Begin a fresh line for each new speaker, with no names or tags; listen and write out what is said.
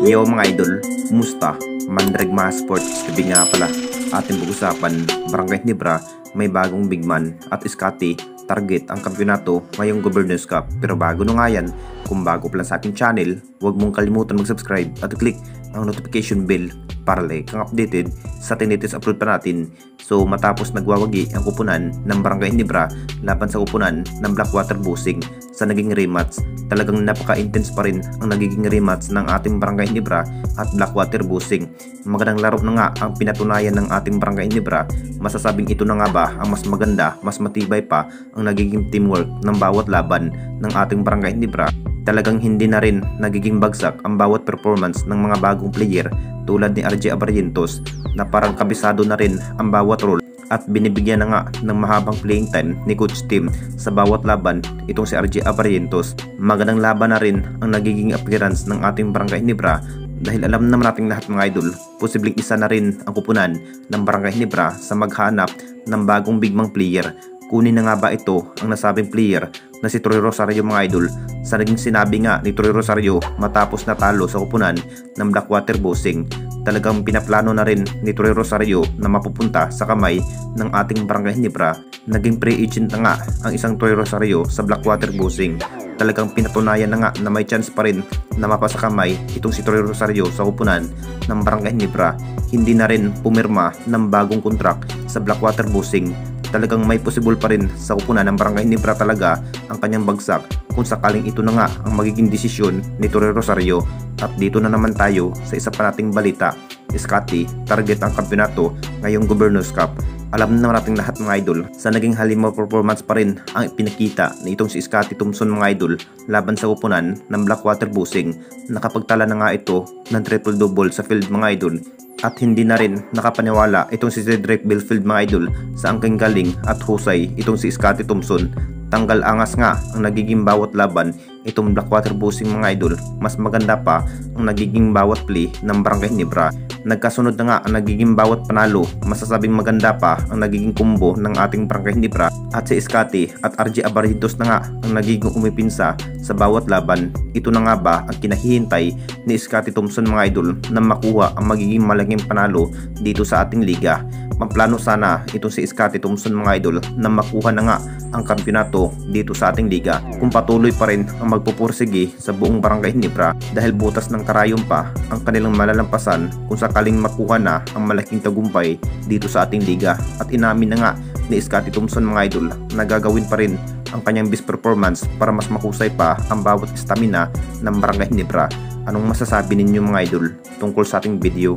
Yo mga idol, kumusta? Mandragma Sports TV nga pala. Ating pag-usapan, Barangay Ginebra may bagong bigman at Scotty target ang kampyonato ngayong Governors Cup. Pero bago na nga yan, kung bago pa lang sa aking channel, huwag mong kalimutan mag-subscribe at click ang notification bell para like kang updated sa tinitest upload pa natin. So matapos nagwawagi ang kupunan ng Barangay Ginebra laban sa kupunan ng Blackwater Busing sa naging rematch, talagang napaka-intense pa rin ang nagiging rematch ng ating Barangay Ginebra at Blackwater Busing. Magandang laro na nga ang pinatunayan ng ating Barangay Ginebra. Masasabing ito na nga ba ang mas maganda, mas matibay pa ang nagiging teamwork ng bawat laban ng ating Barangay Ginebra. Talagang hindi na rin nagiging bagsak ang bawat performance ng mga bagong player tulad ni RJ Abarrientos na parang kabisado na rin ang bawat role at binibigyan na nga ng mahabang playing time ni Coach Tim sa bawat laban itong si RJ Abarrientos. Magandang laban na rin ang nagiging appearance ng ating Barangay Ginebra dahil alam naman nating lahat mga idol, posibleng isa na rin ang kupunan ng Barangay Ginebra sa maghanap ng bagong bigmang player. Kunin na nga ba ito ang nasabing player na si Troy Rosario mga idol sa naging sinabi nga ni Troy Rosario matapos natalo sa kupunan ng Blackwater Busing? Talagang pinaplano na rin ni Troy Rosario na mapupunta sa kamay ng ating Barangay Ginebra. Naging pre-agent na nga ang isang Troy Rosario sa Blackwater Busing. Talagang pinatunayan na nga na may chance pa rin na mapasa kamay itong si Troy Rosario sa kupunan ng Barangay Ginebra. Hindi na rin pumirma ng bagong kontrak sa Blackwater Busing. Talagang may possible pa rin sa kupunan ng Barangay Ginebra talaga ang kanyang bagsak kung sakaling ito na nga ang magiging desisyon ni Troy Rosario. At dito na naman tayo sa isa pa nating balita. Scotty target ang kampyonato ngayong Governors Cup. Alam na nating lahat mga idol, sa naging halimaw performance pa rin ang ipinakita ni itong si Scotty Thompson mga idol laban sa kupunan ng Blackwater Busing. Nakapagtala na nga ito ng triple double sa field mga idol. At hindi na rin nakapaniwala itong si Cedric Belfield mga idol sa angking galing at husay itong si Scotty Thompson. Tanggal angas nga ang nagiging bawat laban itong Blackwater Busing mga idol. Mas maganda pa ang nagiging bawat play ng Barangay Ginebra. Nagkasunod na nga ang nagiging bawat panalo. Masasabing maganda pa ang nagiging combo ng ating Barangay Ginebra at si Scotty at RJ Abarrientos na nga ang nagiging umipinsa sa bawat laban. Ito na nga ba ang kinahihintay ni Scotty Thompson mga idol na makuha ang magiging malaking panalo dito sa ating liga? Pamplano sana itong si Scotty Thompson mga idol na makuha na nga ang kampyonato dito sa ating liga kung patuloy pa rin ang magpupursige sa buong Barangay Ginebra dahil butas ng karayom pa ang kanilang malalampasan kung sakaling makuha na ang malaking tagumpay dito sa ating liga. At inamin na nga ni Scotty Thompson mga idol na gagawin pa rin ang kanyang best performance para mas mahusay pa ang bawat stamina ng Barangay Ginebra. Anong masasabi ninyo mga idol tungkol sa ating video?